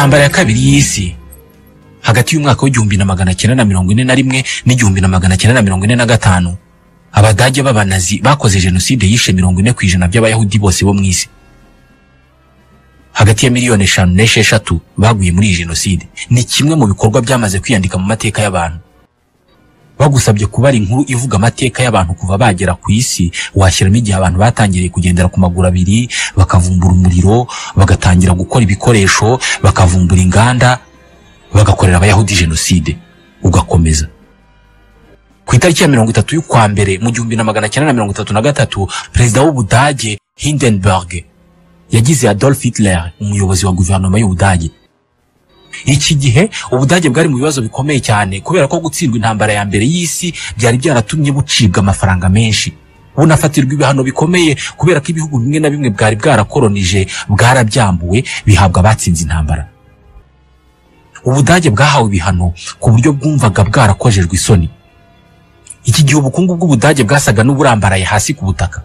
ntambara ya kabiri y'isi hagati y'umwaka w'1941 n'1945 Abadage b'abanazi bakoze jenoside yishe 40% by'abayahudi bose bo mw'isi. Hagati ya miliyoni 5 n'esheshatu baguye muri jenoside. Ni kimwe mu bikorwa byamaze kwiyandika mu mateka y'abantu. Bagusabye kubara inkuru ivuga amateka y'abantu kuva bagera ku isi, washyiramo igihe abantu batangiriye kugendera ku maguru abiri, bakavumbura umuriro, bagatangira gukora ibikoresho, bakavumbura inganda, bagakorera abayahudi jenoside, ugakomeza. Ku itariki ya 30 y'ukwa mbere mu 1933 perezida w'Ubudage Hindenburg yagize Adolf Hitler umuyobozi wa guverinoma y'Ubudage. Iki gihe Ubudage bwari mu bibazo bikomeye cyane kubera ko gutsindwa intambara ya mbere y'isi byari byaratumye bucibwa amafaranga menshi, bunafatirwa ibihano bikomeye kubera ko ibihugu bimwe na bimwe bwari bwarakolonije bwarabyambuwe bihabwa abatsinze intambara. Ubudage bwahawe ibihano ku buryo bwumvaga bwarakojejwe isoni. Iki gihe ubukungu bw'Ubudage bwasaga n'uburambaraye hasi ku butaka.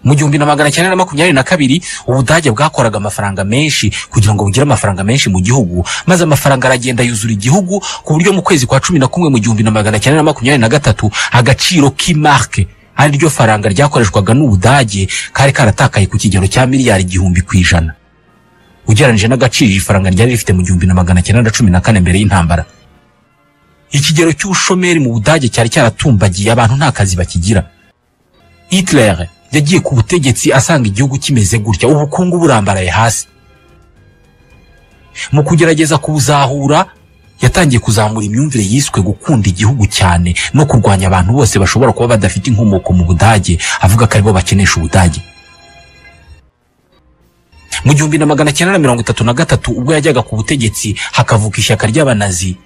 Mu 1922 Ubudage bwakoraga amafaranga menshi kugira ngo bugire amafaranga menshi mu gihugu, maze amafaranga aragenda yuzura igihugu ku buryo mu kwezi kwa 11 mu 1923 agaciro k'imarke ari ryo faranga ryakoreshwaga n'Ubudage kari karatakaye ku kigero cya miliyari 100%. Ugereranije n'agaciro ifaranga ryari rifite mu 1914 mbere y'intambara. Ikigero cy'ubushomeri mu Budage cyari cyaratumbagiye, abantu nta kazi bakigira. Hitler yagiye ku butegetsi asanga igihugu kimeze gutya, ubukungu burambaraye hasi. Mu kugerageza kubuzahura yatangiye kuzamura imyumvire yiswe gukunda igihugu cyane no kurwanya abantu bose bashobora kuba badafite inkomoko mu Budage, avuga ko aribo bakenesha Ubudage. Mu 1933 ubwo yajyaga ku butegetsi hakavuka ishyaka ry'abanazi,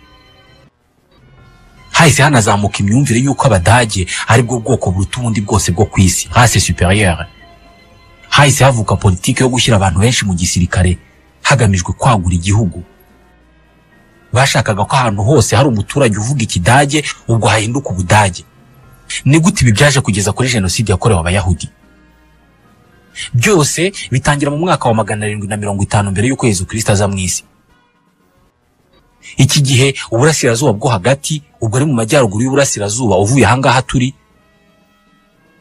hahise hanazamuka imyumvire y'uko Abadage ari bwo bwoko buruta ubundi bwose bwo ku isi, race supérieure. Hahise havuka politike yo gushyira abantu benshi mu gisirikare hagamijwe kwagura igihugu. Bashakaga ko ahantu hose hari umuturage uvuga Ikidage ubwo hahinduka Ubudage. Ni gute ibi byaje kugeza kuri jenoside yakorewe Abayahudi? Byose bitangira mu mwaka wa 750 mbere y'uko Yesu Kristo aza mu isi. Iki gihe uburasirazuba bwo hagati, ubwo ari mu majyaruguru y'uburasirazuba uvuye ahangaha turi,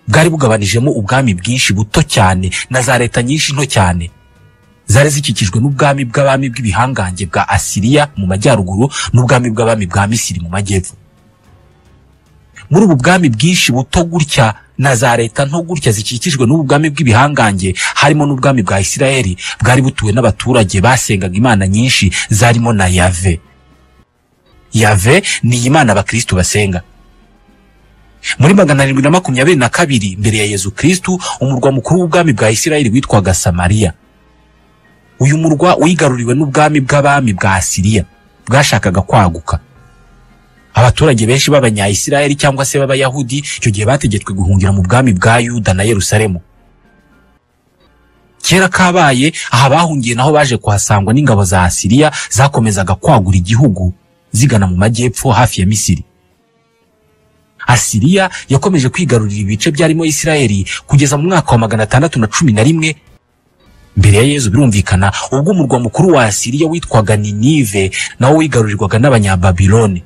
bwari bugabanijemo ubwami bwinshi buto cyane na za leta nyinshi nto cyane. Zari zikikijwe n'ubwami bw'abami bw'ibihangange bwa Asiriya mu majyaruguru n'ubwami bw'abami bwa Misiri mu majyepfo. Muri ubu bwami bwinshi buto gutya na za leta nto gutya zikikijwe n'ubu bwami bw'ibihangange, harimo n'ubwami bwa Isirayeli bwari butuwe n'abaturage basengaga imana nyinshi zarimo na Yahve. Yahve ni Imana abakristo basenga. Muri 722 mbere ya Yesu Kristo umurwa mukuru w'ubwami bwa Isirayeli witwaga Samariya. Uyu murwa wigaruriwe n'ubwami bw'abami bwa Asiriya bwashakaga kwaguka. Abaturage benshi b'Abanya-Isirayeli cyangwa se b'Abayahudi icyo gihe bategetswe guhungira mu bwami bwa Yuda na Yerusalemu. Kera kabaye aha bahungiye naho baje kuhasangwa n'ingabo za Asiriya zakomezaga kwagura igihugu zigana mu majyepfo hafi ya Misiri. Asiriya yakomeje kwigarurira ibice byarimo Isirayeli kugeza mu mwaka wa 611 mbere ya Yesu. Birumvikana ubwo umurwa mukuru wa Asiriya witwaga Ninive nawo wigarurirwaga n'Abanyababiloni.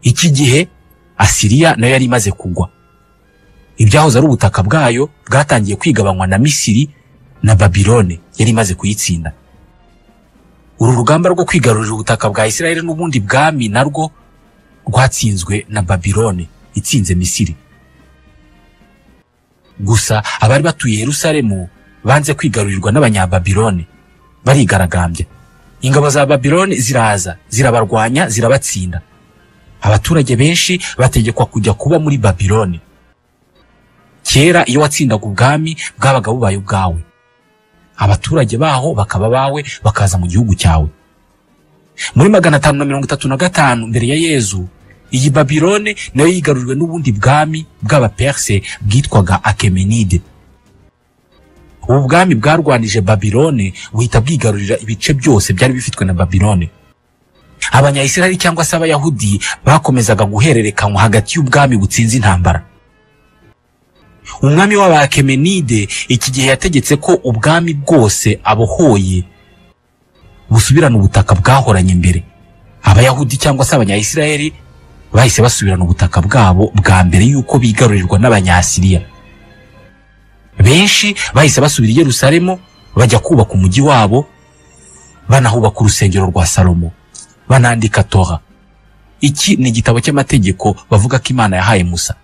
Iki gihe Asiriya nayo yari imaze kugwa. Ibyahoze ari ubutaka bwayo bwatangiye kwigabanywa na Misiri na Babiloni yari imaze kuyitsinda. Uru rugamba rwo kwigarurira ubutaka bwa Isirayeli n'ubundi bwami narwo rwatsinzwe na Babiloni itsinze Misiri. Gusa abari batuye Yerusalemu banze kwigarurirwa n'Abanyababiloni, barigaragambya. Ingabo za Babiloni ziraza zirabarwanya zirabatsinda. Abaturage benshi bategekwa kujya kuba muri Babiloni. Kera iyo watsindaga ubwami bwabaga bubaye ubwawe, abaturage baho bakaba bawe bakaza mu gihugu cyawe. Muri 535 mbere ya Yesu iyi Babiloni nayo yigaruriwe n'ubundi bwami bw'Abaperse bwitwaga Akemenide. Ubu bwami bwarwanije Babiloni buhita bwigarurira ibice byose byari bifitwe na Babiloni. Abanya-Isirayeli cyangwa se Abayahudi bakomezaga guhererekanywa hagati y'ubwami butsinze intambara. Umwami w'Abakemenide iki gihe yategetse ko ubwami bwose abohoye busubirana ubutaka bwahoranye mbere. Abayahudi cyangwa se abanyayisiraheli bahise basubirana ubutaka bwabo bwa mbere yuko bigarurirwa n'abanyasiriya. Benshi bahise basubira i Yerusalemu bajya kubaka umujyi wabo, banahubaka urusengero rwa Salomo, banandika Tora. Iki ni igitabo cy'amategeko bavuga ko Imana yahaye Musa.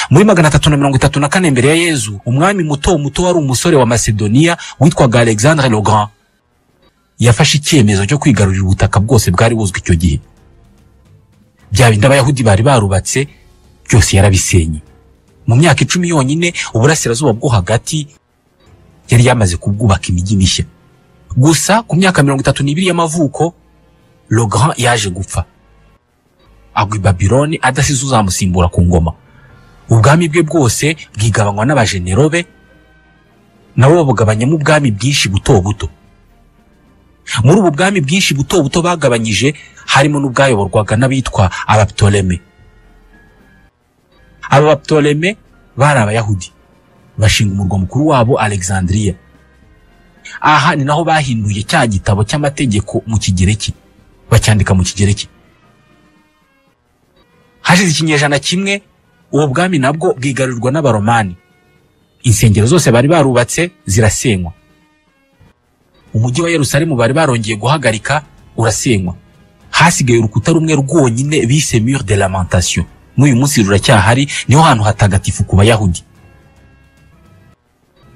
Muri 334 mbere ya Yezu, umwami muto wari umusore wa Macedonia witwaga Alexandre le Grand yafashe icyemezo cyo kwigarurira ubutaka bwose bwari buzwi icyo gihe. Bya bindi Abayahudi bari barubatse byose yarabisenye. Mu myaka 10 yonyine uburasirazuba bwo hagati yari yamaze kubwubaka imijyi mishya. Gusa ku myaka 32 y'amavuko Le Grand yaje gupfa, agwa i Babiloni adasize uzamusimbura ku ngoma. Ubwami bwe bwose bwigabanywa n'abajenero be, nabo babugabanyamo ubwami bwinshi buto buto. Muri ubu bwami bwinshi buto buto bagabanyije harimo n'ubwayoborwaga n'abitwa Abaptoleme. Aba Baptoleme bari Abayahudi, bashinga umurwa mukuru wabo Alexandria. Aha ni naho bahinduye cya gitabo cy'amategeko mu Kigereki, bacyandika mu Kigereki. Hashize ikinyejana kimwe uwo bwami nabwo bwigarurirwa n'Abaromani. Insengero zose bari barubatse zirasenywa. Umujyi wa Yerusalemu bari barongeye guhagarika urasenywa. Hasigaye urukuta rumwe rwonyine bise Mur de Lamentation. N'uyu munsi ruracyahari, niho hantu hatagatifu ku Bayahudi.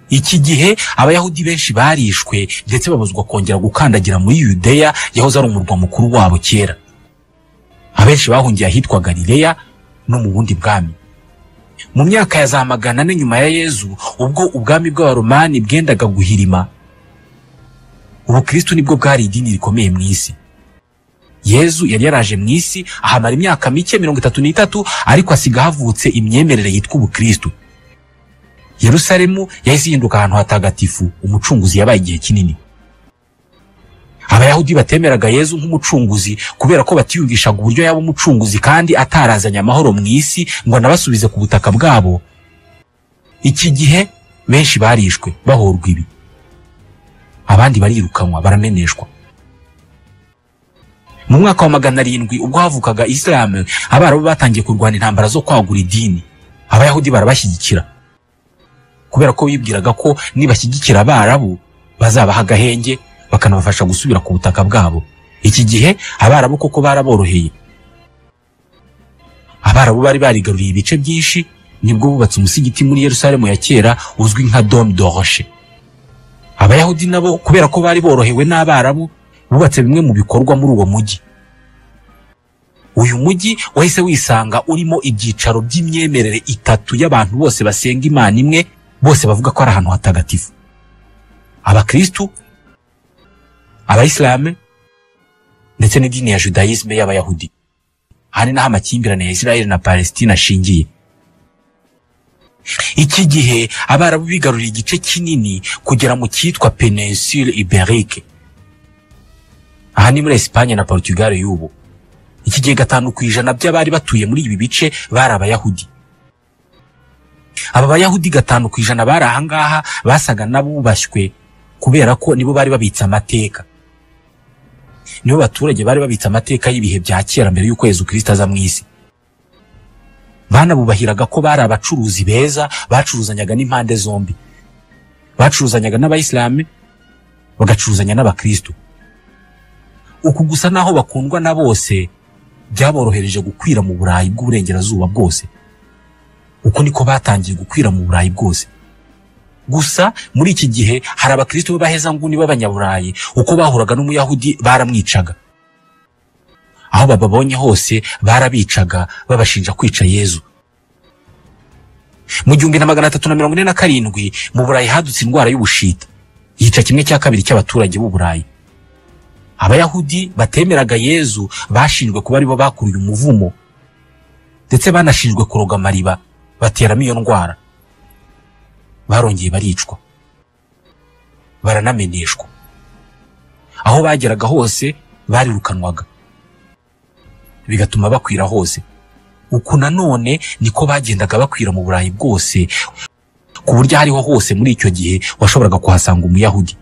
Iki gihe Abayahudi benshi barishwe ndetse babuzwa kongera gukandagira muri Yudeya yahoze ari umurwa mukuru wabo kera. Abenshi bahungiye ahitwa Galileya no mu bundi bwami. Mu myaka ya za 400 nyuma ya Yezu, ubwo ubwami bw'Abaromani bwendaga guhirima, Ubukristo nibwo bwari idini rikomeye mu isi. Yezu yari yaraje mu isi ahamara imyaka mike 33, ariko asiga havutse imyemerere yitwa Ubukristo. Yerusalemu yahise ihinduka ahantu hatagatifu umucunguzi yabaye igihe kinini. Abayahudi batemeraga Yezu nk'umucunguzi kubera ko batiyumvishaga uburyo yaba umucunguzi kandi atarazanye amahoro mu isi ngo anabasubize ku butaka bwabo. Iki gihe benshi barishwe bahorwa ibi, abandi barirukanwa barameneshwa. Mu mwaka wa 700 ubwo havukaga Islam, Abarabu batangiye kurwana intambara zo kwagura idini. Abayahudi barabashyigikira kubera ko bibwiraga ko nibashyigikira Abarabu bazabaha agahenge bakanabafasha gusubira ku butaka bwabo. Iki gihe Abarabu koko baraboroheye. Abarabu bari barigaruriye ibice byinshi, nibwo bubatse umusigiti muri Yerusalemu ya kera uzwi nka Dôme de Rocher. Abayahudi nabo kubera ko bari borohewe n'Abarabu bubatse bimwe mu bikorwa muri uwo mujyi. Uyu mujyi wahise wisanga urimo ibyicaro by'imyemerere itatu y'abantu bose basenga Imana imwe, bose bavuga ko ari ahantu hatagatifu: Abakristo, Abayisilamu ndetse n'idini ya Judaisme y'Abayahudi. Hani naho amakimbirane ya Israel na Palestina ashingiye. Iki gihe Abarabu bigaruriye igice kinini kugera mu cyitwa Péninsule Ibérique. Aha ni muri Espagne na Portugal y'ubu. Iki gihe 5% by'abari batuye muri ibi bice bari Abayahudi. Aba Bayahudi 5% bari ahangaha basaga nabubashywe kubera ko nibo bari babitsa amateka. Nibo baturage bari babitsa amateka y'ibihe bya kera mbere y'uko Yezu Kristo aza mu isi. Banabubahiraga ko bari abacuruzi beza, bacuruzanyaga n'impande zombi. Bacuruzanyaga n'Abayisilamu bagacuruzanya n'Abakristo. Uku gusa naho bakundwa na bose byaborohereje gukwira mu Burayi bw'uburengerazuba bwose. Uko niko batangiye gukwira mu Burayi bwose. Gusa muri iki gihe hari Abakristo b'abaheza nguni b'Abanyaburayi, uko bahuraga n'Umuyahudi baramwicaga. Aho bababonye hose barabicaga babashinja kwica Yezu. Mu 1347 mu Burayi hadutse indwara y'ubushita, yica 1/2 cy'abaturage b'u Burayi. Abayahudi batemeraga Yezu bashinjwe kuba aribo bakuruye umuvumo, ndetse banashinjwe kuroga amariba bateramo iyo ndwara. Barongeye baricwa, baranameneshwa. Aho bageraga hose barirukanwaga, bigatuma bakwira hose. Uku nanone niko bagendaga bakwira mu Burayi bwose, ku buryo hariho hose muri icyo gihe washoboraga kuhasanga Umuyahudi.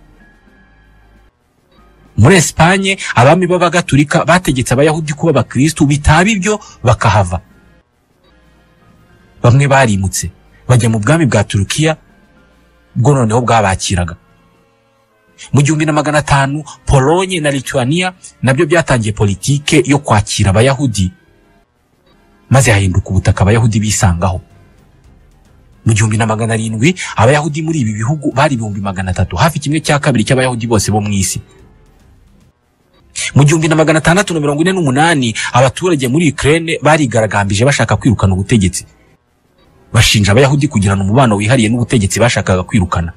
Muri Espanye abami b'abagatulika bategetse abayahudi kuba abakristo, bitaba ibyo bakahava. Bamwe barimutse bajya mu bwami bwa Turukiya bwo noneho bwabakiraga. Mu 1500 Polonye na Lithuania nabyo byatangiye politike yo kwakira abayahudi, maze hahinduka ubutaka abayahudi bisangaho. Mu 1700 abayahudi muri ibi bihugu bari 300,000, hafi kimwe cya kabiri cy'abayahudi bose bo mu isi. Mu 1648 abaturage muri Ukraine barigaragambije bashaka kwirukana ubutegetsi, bashinja abayahudi kugirana umubano wihariye n'ubutegetsi bashakaga kwirukana.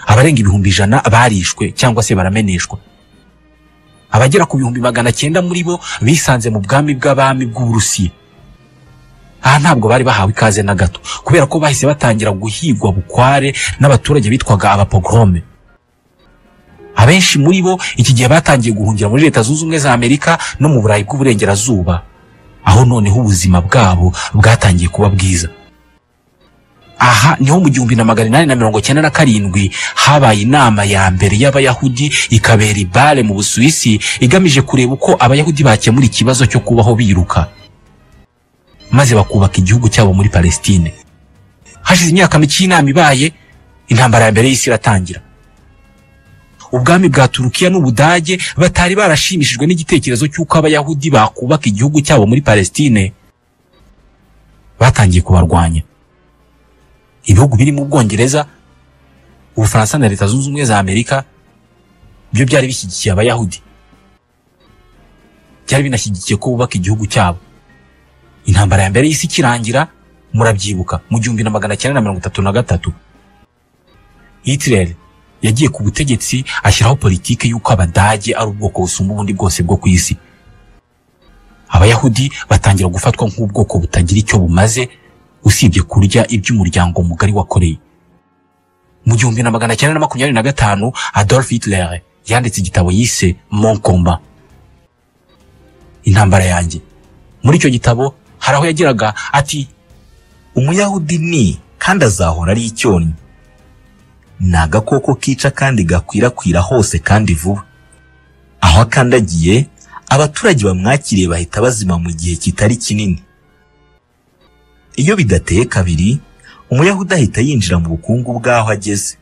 Abarenga 100,000 barishwe cyangwa se barameneshwa. Abagera ku 900 muri bo bisanze mu bwami bw'abami bw'Uburusiya. Aha ntabwo bari bahawe ikaze na gato, kubera ko bahise batangira guhigwa bukware n'abaturage bitwaga abapogrome. Abenshi muri bo iki gihe batangiye guhungira muri Leta Zunze Ubumwe za Amerika no mu Burayi bw'Uburengerazuba, aho noneho ubuzima bwabo bwatangiye kuba bwiza. Aha niho mu 1897 habaye inama ya mbere y'abayahudi ikabera i Bale mu Busuwisi, igamije kureba uko abayahudi bakemura ikibazo cyo kubaho biruka, maze bakubaka igihugu cyabo muri Palestine. Hashize imyaka mike inama ibaye, intambara ya mbere y'isi iratangira. Ubwami bwa Turukiya n'Ubudage batari barashimishijwe n'igitekerezo cy'uko abayahudi bakubaka igihugu cyabo muri Palestine, batangiye kubarwanya. Ibihugu biri mu Bwongereza, Ubufaransa na Leta Zunze Ubumwe za Amerika byo byari bishyigikiye abayahudi, byari binashyigikiye ko bubaka igihugu cyabo. Intambara ya mbere y'isi kirangira, murabyibuka, mu 1933 Hitler yagiye ku butegetsi ashyiraho politike y'uko Abadage ari ubwoko busumba ubundi bwose bwo ku isi. Abayahudi batangira gufatwa nk'ubwoko butagira icyo bumaze usibye kurya iby'umuryango mugari wakoreye. Mu 1925 Adolf Hitler yanditse igitabo yise Mon Combat, intambara yanjye. Muri icyo gitabo hari aho yagiraga ati, umuyahudi ni kandi azahora ari icyonnyi, ni agakoko kica kandi gakwirakwira hose kandi vuba. Aho akandagiye abaturage bamwakiriye bahita bazima mu gihe kitari kinini. Iyo bidateye kabiri, umuyahudi ahita yinjira mu bukungu bw'aho ageze.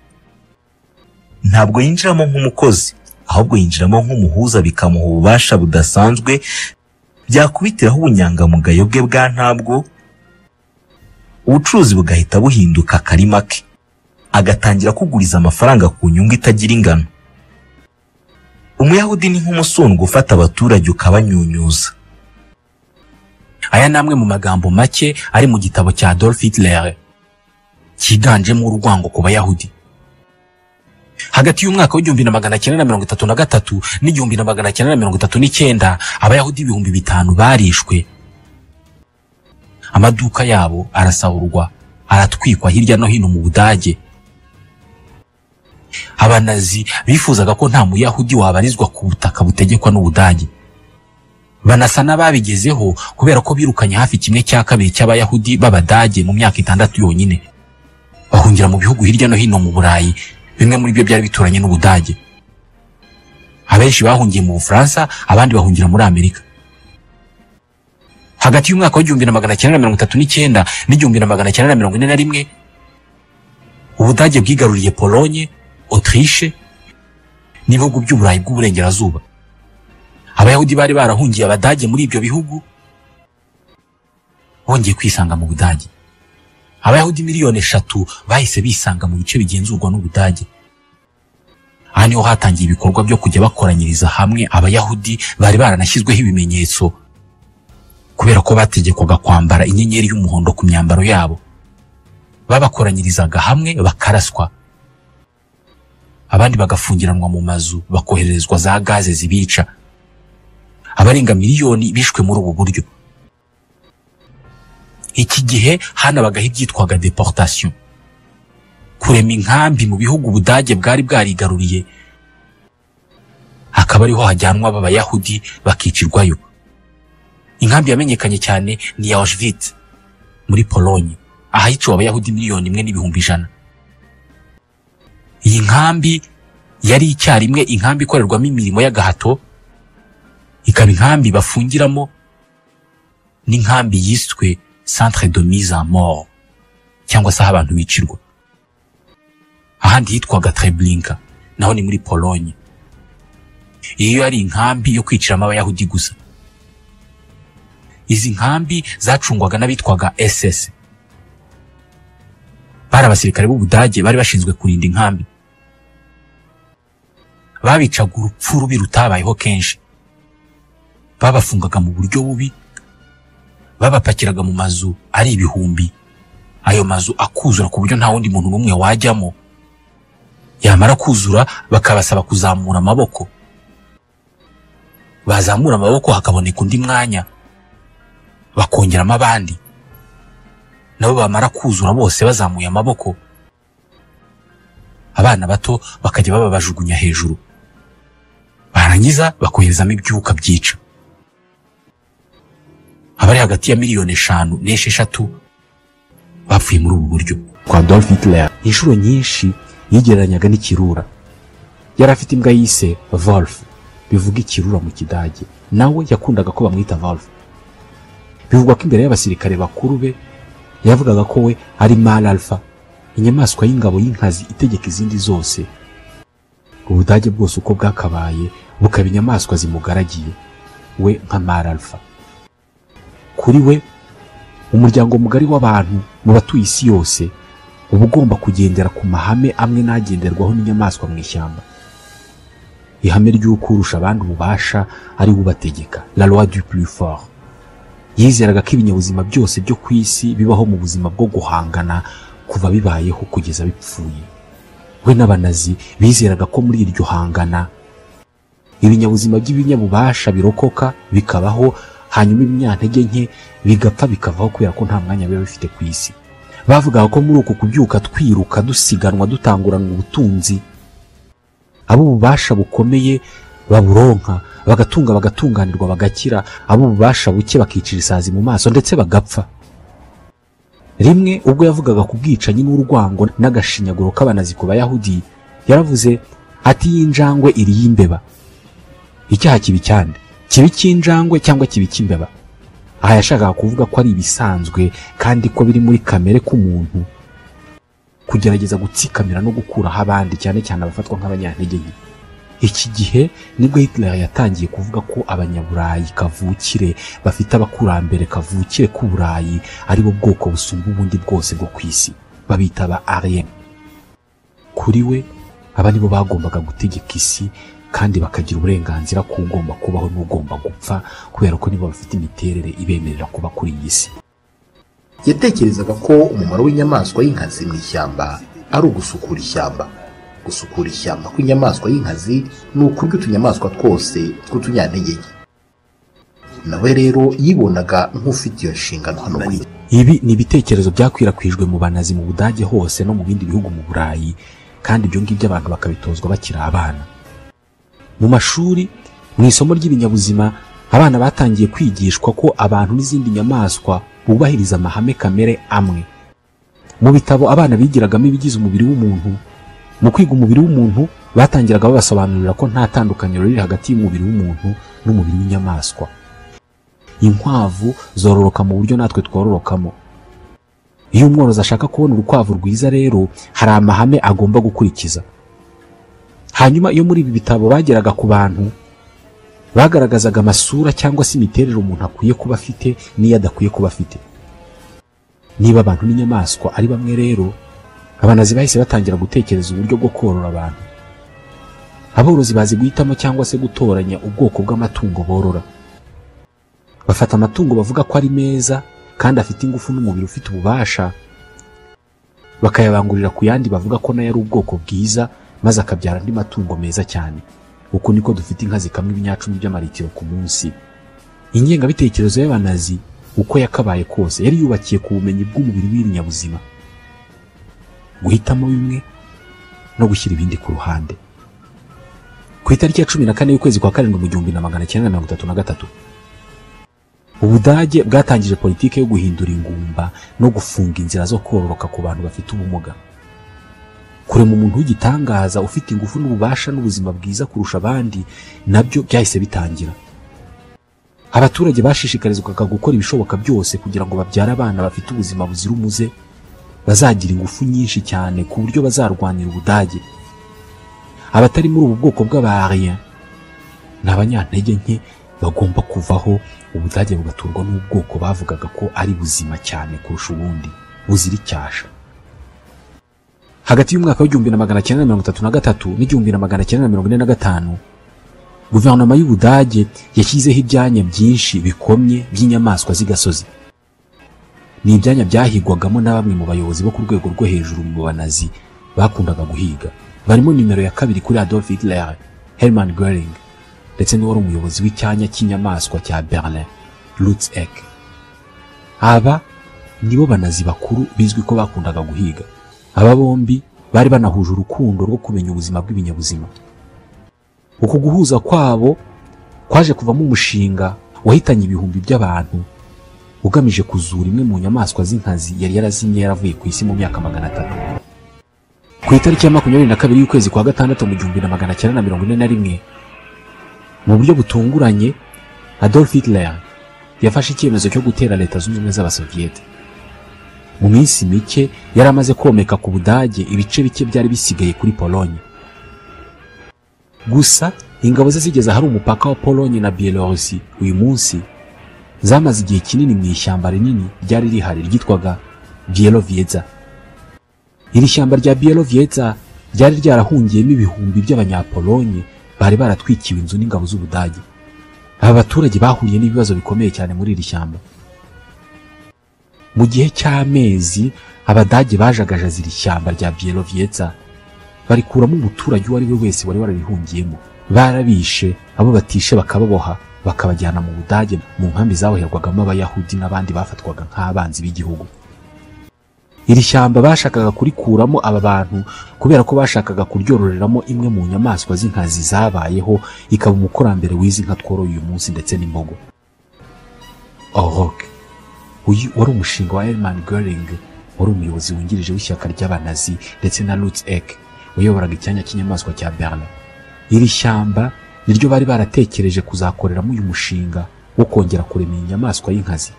Ntabwo yinjiramo nk'umukozi, ahubwo yinjiramo nk'umuhuza, bikamuha ububasha budasanzwe, byakubitiraho ubunyangamugayo bwe bwa ntabwo, ubucuruzi bugahita buhinduka akarima ke, agatangira kuguriza amafaranga ku nyungu itagira ingano. Umuyahudi ni nk'umusundwa ufata abaturage ukabanyunyuza. Aya namwe mu magambo make ari mu gitabo cya Adolf Hitler kiganjemo urwango ku bayahudi. Hagati y'umwaka w'1933 n'1939 abayahudi 5,000 barishwe. Amaduka yabo arasahurwa, aratwikwa hirya no hino mu Budage. Abanazi bifuzaga ko nta muyahudi wabarizwa ku butaka butegekwa n'Ubudage. Banasa n'ababigezeho kubera ko birukanye hafi kimwe cya kabiri cy'abayahudi b'Abadage mu myaka 6 yonyine. Bahungira mu bihugu hirya no hino mu Burayi, bimwe muri byo byari bituranye n'Ubudage. Abenshi bahungiye mu Bufaransa, abandi bahungira muri Amerika. Hagati y'umwaka wa 1939 n'1941 Ubudage bwigaruriye Polonye, Autriche n'ibihugu by'Uburayi bw'Uburengerazuba. Abayahudi bari barahungiye Abadage muri ibyo bihugu bongeye kwisanga mu Budage. Abayahudi 3,000,000 bahise bisanga mu bice bigenzurwa n'Ubudage. Aha niho hatangiye ibikorwa byo kujya bakoranyiriza hamwe abayahudi bari baranashyizweho ibimenyetso, kubera ko bategekwaga kwambara inyenyeri y'umuhondo ku myambaro yabo. Babakoranyirizaga hamwe bakaraswa, abandi bagafungiranwa mu mazu, bakoherezwa za gaze zibica. Abarenga miliyoni bishwe muri ubu buryo. Iki gihe hanabagaho ibyitwaga deportation, kurema inkambi mu bihugu Ubudage bwari bwarigaruriye, hakaba ariho hajyanwa abayahudi bakicirwayo. Inkambi yamenyekanye cyane ni ya Auschwitz muri Polonye, ahiciwe abayahudi 1,100,000. Iyi nkambi yari icyarimwe inkambi ikorerwamo imirimo y'agahato, ikaba inkambi bafungiramo, n'inkambi yiswe centre de mise en mort cyangwa se aho abantu bicirwa. Ahandi hitwaga Treblinka, naho ni muri Pologne. Iyo yari inkambi yo kwiciramo abayahudi gusa. Izi nkambi zacungwaga n'abitwaga SS. Bari abasirikare b'Ubudage bari bashinzwe kurinda inkambi. Babicaga urupfu rubi rutabayeho kenshi. Babafungaga mu buryo bubi, babapakiraga mu mazu ari ibihumbi. Ayo mazu akuzura ku buryo nta wundi muntu n'umwe wajyamo. Yamara kuzura bakabasaba kuzamura amaboko. Bazamura amaboko hakaboneka undi mwanya, bakongeramo abandi. Nabo bamara kuzura bose bazamuye amaboko, abana bato bakajya babajugunya hejuru, barangiza bakoherezamo ibyuka byica. Abari hagati ya miliyoni 5 n'esheshatu bapfuye muri ubu buryo. Kwa Adolf Hitler inshuro nyinshi yigereranyaga n'ikirura. Yari afite imbwa yise Wolf, bivuga ikirura mu Kidage. Nawe yakundaga ko bamwita Wolf. Bivugwa ko imbere y'abasirikare bakuru be yavugaga ko we ari Mal Alpha, inyamaswa y'ingabo y'inkazi itegeka izindi zose. Ubudage bwose uko bwakabaye bukaba inyamaswa zimugaragiye, we nka Mal Alpha. Kuri we umuryango mugari w'abantu mu batuye isi yose uba ugomba kugendera ku mahame amwe n'agenderwaho n'inyamaswa mu ishyamba. Ihame ry'uko urusha abandi ububasha ari ubategeka, la loi du plus fort. Yizeraga ko ibinyabuzima byose byo ku isi bibaho mu buzima bwo guhangana kuva bibayeho kugeza bipfuye. We n'abanazi bizeraga ko muri iryo hangana ibinyabuzima by'ibinyabubasha birokoka bikabaho, hanyuma ibinyantege nke bigapfa bikavaho kubera ko nta mwanya biba bifite ku isi. Bavugaga ko muri uko kubyuka twiruka dusiganwa dutanguranwa ubutunzi, abo ububasha bukomeye baburonka bagatunga bagatunganirwa bagakira, abo ububasha buke bakicira isazi mu maso ndetse bagapfa. Rimwe ubwo yavugaga ku bwicanyi n'urwango n'agashinyaguro k'abanazi ku Bayahudi, yaravuze ati y'injangwe iri y'imbeba. Icyaha kibi cyane, kibi cy'injangwe cyangwa kibi cy'imbeba. Aha yashakaga kuvuga ko ari ibisanzwe kandi ko biri muri kamere k'umuntu kugerageza gutsikamira no gukuraho abandi, cyane cyane abafatwa nk'abanyantege nke. Iki gihe nibwo Hitler yatangiye kuvuga ko abanyaburayi kavukire bafite abakurambere kavukire k'Uburayi ari bo bwoko busumba ubundi bwose bwo kwisi, babita ba Aryen. Kuri we aba nibo bagombaga gutegeka isi kandi bakagira uburenganzira ko ugomba kubaho n'ugomba gupfa, kubera ko nibo bafite imiterere ibemerera kuba kuri iyi si. Yatekerezaga ko umumaro w'inyamaswa y'inkazi mu ishyamba ari ugusukura ishyamba. Gusukura ishyamba kw'inyamaswa y'inkazi ni ukurya utunyamaswa twose tw'utunyantege nke. Nawe rero yibonaga nk'ufite iyo nshingano hano ku isi. Ibi ni ibitekerezo byakwirakwijwe mu banazi mu Budage hose no mu bindi bihugu mu Burayi, kandi ibyo ngibyo abantu bakabitozwa bakiri abana. Mu mashuri, mu isomo ry'ibinyabuzima, abana batangiye kwigishwa ko abantu n'izindi nyamaswa bubahiriza amahame kamere amwe. Mu bitabo abana bigiragamo ibigize umubiri w'umuntu. Mu kwiga umubiri w'umuntu batangiraga babasobanurira ko nta tandukaniro riri hagati y'umubiri w'umuntu n'umubiri w'inyamaswa. Inkwavu zororoka mu buryo natwe twororokamo. Iyo umworozi ashaka kubona urukwavu rwiza rero hari amahame agomba gukurikiza. Hanyuma iyo muri ibi bitabo bageraga ku bantu, bagaragazaga amasura cyangwa se imiterere umuntu akwiye kuba afite n'iyo adakwiye kuba afite. Niba abantu n'inyamaswa ari bamwe rero, abanazi bahise batangira gutekereza uburyo bwo korora abantu. Aborozi bazi guhitamo cyangwa se gutoranya ubwoko bw'amatungo borora. Bafata amatungo bavuga ko ari meza kandi afite ingufu n'umubiri ufite ububasha, bakayabangurira ku yandi bavuga ko nayo ari ubwoko bwiza, maze akabyara andi matungo meza cyane. Uko niko dufite inka zikamwa ibinyacumi by'amaritiro ku munsi. Ingengabitekerezo y'abanazi uko yakabaye kose yari yubakiye ku bumenyi bw'umubiri w'ibinyabuzima, guhitamo bimwe no gushyira ibindi ku ruhande. Ku itariki ya 14 y'ukwezi kwa 7 mu 1933, Ubudage bwatangije politike yo guhindura ingumba no gufunga inzira zo kororoka ku bantu bafite ubumuga. kurema umuntu w'igitangaza ufite ingufu n'ububasha n'ubuzima bwiza kurusha abandi nabyo byahise bitangira. Abaturage bashishikarizwaga gukora ibishoboka byose kugira ngo babyare abana bafite ubuzima buzira umuze, bazagira ingufu nyinshi cyane ku buryo bazarwanira Ubudage. Abatari muri ubu bwoko bw'Abarien ni abanyantege nke bagomba kuvaho, Ubudage bugaturwa n'ubwoko bavugaga ko ari buzima cyane kurusha ubundi, buzira icyasha. Hagati y'umwaka w'1933 n'1945 guverinoma y'Ubudage yashyizeho ibyanya byinshi bikomye by'inyamaswa z'igasozi. Ni ibyanya byahigwagamo na bamwe mu bayobozi bo ku rwego rwo hejuru mu banazi bakundaga guhiga, barimo nimero ya 2 kuri Adolf Hitler, Hermann Göring, ndetse n'uwari umuyobozi w'icyanya cy'inyamaswa cya Berlin, Lutz Eck. Aba nibo banazi bakuru bizwi ko bakundaga guhiga. Aba bombi bari banahuje urukundo rwo kumenya ubuzima bw'ibinyabuzima. Uko guhuza kwabo kwaje kuvamo umushinga wahitanye ibihumbi by'abantu ugamije kuzura imwe mu nyamaswa z'inkazi yari yarazimye yaravuye ku isi mu myaka 300. Ku itariki ya 22 y'ukwezi kwa gatandatu mu 1941, mu buryo butunguranye Adolf Hitler yafashe icyemezo cyo gutera Leta Zunze Ubumwe z'Abasoviyete. Mu minsi mike yari amaze komeka ku Budage ibice bike byari bisigaye kuri Pologne. Gusa ingabo ze zigeze ahari umupaka wa Pologne na Bielorusi uyu munsi zamaze igihe kinini mu ishyamba rinini ryari rihari ryitwaga Bielowieza. Iri shyamba rya Bielowieza ryari ryarahungiyemo ibihumbi by'abanyapolonye bari baratwikiwe inzu n'ingabo z'Ubudage. Aba baturage bahuye n'ibibazo bikomeye cyane muri iri shyamba. Mu gihe cy'amezi Abadage bajagajaza iri shyamba rya Bielowieza, barikuramo umuturage uwo ari we wese wari wararihungiyemo. Barabishe, abo batishe bakababoha bakabajyana mu Budage mu nkambi zaboherwagamo Abayahudi n'abandi bafatwaga nk'abanzi b'igihugu. Iri shyamba bashakaga kurikuramo aba bantu kubera ko bashakaga kuryororeramo imwe mu nyamaswa z'inkazi zabayeho, ikaba umukurambere w'izi nka tworoye uyu munsi ndetse n'imbogo. Auroch, uyu wari umushinga wa Hermann Göring, wari umuyobozi wungirije w'ishyaka ry'abanazi, ndetse na Lutz Eck wayoboraga icyanya cy'inyamaswa cya Berlin. Iri shyamba niryo bari baratekereje kuzakoreramo uyu mushinga wo kongera kurema inyamaswa y'inkazi.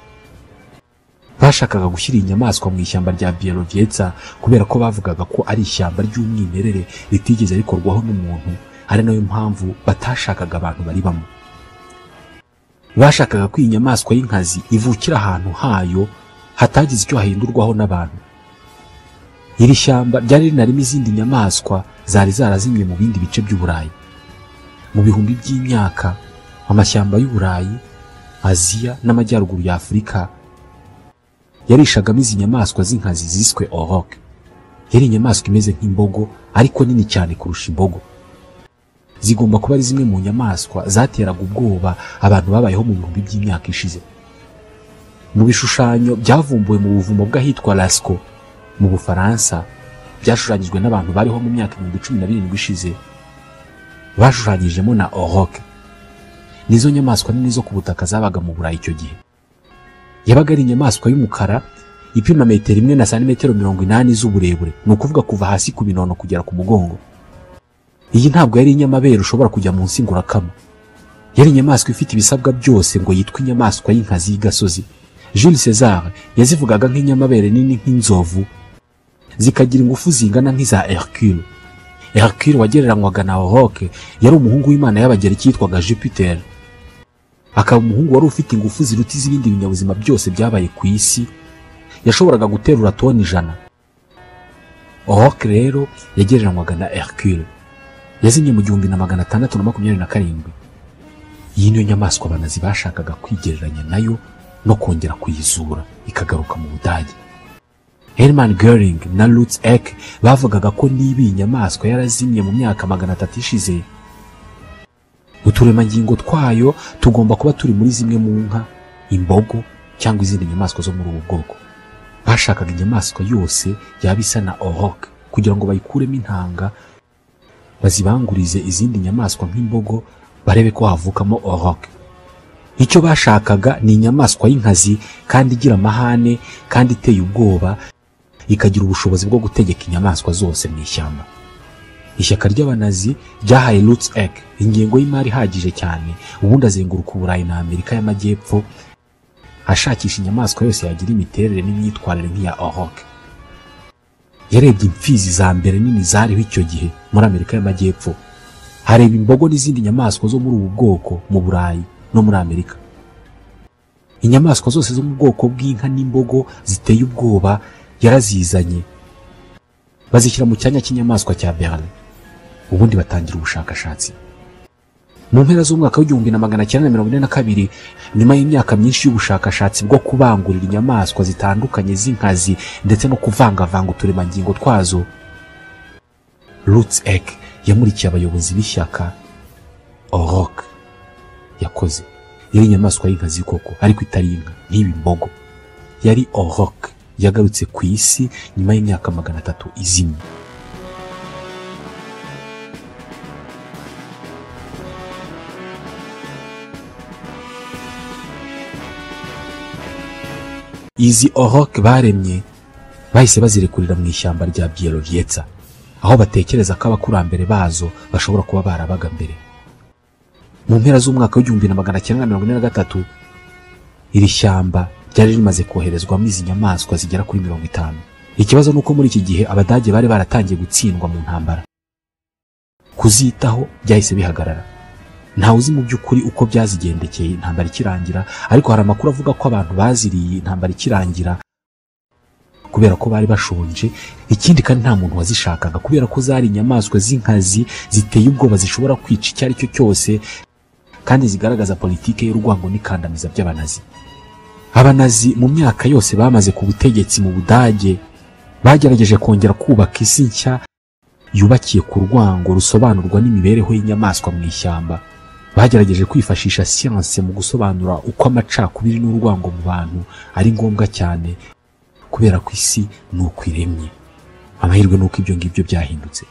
Bashakaga gushyira inyamaswa mu ishyamba rya Bielowieza kubera ko bavugaga ko ari ishyamba ry'umwimerere ritigeze rikorwaho n'umuntu, ari nayo mpamvu batashakaga abantu baribamo. Bashakaga ko inyamaswa y'inkazi ivukira ahantu hayo hatagize icyo hahindurwaho n'abantu. Iri shyamba ryari rinarimo izindi nyamaswa zari zarazimye mu bindi bice by'Uburayi. Mu bihumbi by'imyaka, amashyamba y'Uburayi, Aziya n'amajyaruguru ya Afurika yarishagamo izi nyamaswa z'inkazi ziswe Auroch. Yari inyamaswa imeze nk'imbogo ariko nini cyane kurusha imbogo. Zigomba kuba ari zimwe mu nyamaswa zateraga ubwoba abantu babayeho mu bihumbi by'imyaka ishize. Mu bishushanyo byavumbuwe mu buvumo bw'ahitwa Lascaux mu Bufaransa, byashushanyijwe n'abantu bariho mu myaka 17 ishize, bashushanyijemo na Auroch. Nizo nyamaswa nini zo ku butaka zabaga mu Burayi icyo gihe. Yabaga ari inyamaswa y'umukara ipima metero 1 na santimetero 80 z'uburebure, ni ukuvuga kuva hasi ku binono kugera ku mugongo. Iyi ntabwo yari inyamabere ushobora kujya munsi ngo urakama. Yari inyamaswa ifite ibisabwa byose ngo yitwe inyamaswa y'inkazi y'igasozi. Jules César yazivugaga nk'inyamabere nini nk'inzovu, zikagira ingufu zingana nk'iza Hercule. Hercule wagereranywaga na Auroch yari umuhungu w'Imana y'Abagereki yitwaga Jupiter. Akaba umuhungu wari ufite ingufu ziruta iz'ibindi binyabuzima byose byabaye ku isi, yashoboraga guterura toni 100. Auroch rero yagereranywaga na Hercule. Yazimye mu 1627. Iyi niyo nyamaswa abanazi bashakaga kwigereranya nayo no kongera kuyizura ikagaruka mu Budage. Hermann Göring na Lutz Eck bavugaga ko niba iyi nyamaswa yarazimye mu myaka 300 ishize, uturemangingo twayo tugomba kuba turi muri zimwe mu nka, imbogo cyangwa izindi nyamaswa zo muri ubu bwoko. Bashakaga inyamaswa yose yaba isa na Auroch kugira ngo bayikuremo intanga, bazibangurize izindi nyamaswa nk'imbogo, barebe ko havukamo Auroch. Icyo bashakaga ni inyamaswa y'inkazi kandi igira amahane kandi iteye ubwoba, ikagira ubushobozi bwo gutegeka inyamaswa zose mu ishyamba. Ishyaka ry'abanazi ryahaye Lutz Eck ingengo y'imari ihagije cyane, ubundi azenguruka Uburayi na Amerika y'Amajyepfo ashakisha inyamaswa yose yagira imiterere n'imyitwarire nk'iya Aurok. Yarebye imfizi za mbere nini zariho icyo gihe muri Amerika y'Amajyepfo, hareba imbogo n'izindi nyamaswa zo muri ubu bwoko mu Burayi no muri Amerika. Inyamaswa zose zo mu bwoko bw'inka n'imbogo ziteye ubwoba yarazizanye, bazishyira mu cyanya cy'inyamaswa cya Berlin, ubundi batangira ubushakashatsi. Mu mpera z'umwaka w'1942, nyuma y'imyaka myinshi y'ubushakashatsi bwo kubangurira inyamaswa zitandukanye z'inkazi ndetse no kuvangavanga uturemangingo twazo, Lutz Eck yamurikiye abayobozi b'ishyaka Aurok yakoze. Yari inyamaswa y'inkazi koko, ariko itari inka n'ibi mbogo. Yari Aurok yagarutse ku isi nyuma y'imyaka 300 izimye. Izi Aurok baremye bahise bazirekurira mu ishyamba rya Bielowieza, aho batekereza ko abakurambere bazo bashobora kuba barabaga mbere. Mu mpera z'umwaka w'1943, iri shyamba ryari rimaze koherezwamo izi nyamaswa zigera kuri 50. Ikibazo nuko muri iki gihe Abadage bari baratangiye gutsindwa mu ntambara. Kuzitaho byahise bihagarara. Ntawe uzi mu by'ukuri uko byazigendekeye intambara ikirangira, ariko hari amakuru avuga ko abantu baziriye intambara ikirangira kubera ko bari bashonje. Ikindi kandi nta muntu wazishakaga kubera ko zari inyamaswa z'inkazi ziteye ubwoba zishobora kwica icyo ari cyo cyose, kandi zigaragaza politike y'urwango n'ikandamiza by'abanazi. Abanazi mu myaka yose bamaze ku butegetsi mu Budage bagerageje kongera kubaka isi nshya yubakiye ku rwango rusobanurwa n'imibereho y'inyamaswa mu ishyamba. Bagerageje kwifashisha siyanse mu gusobanura uko amacakubiri n'urwango mu bantu ari ngombwa cyane kubera ko isi nuko iremye. Amahirwe nuko ibyo ngibyo byahindutse.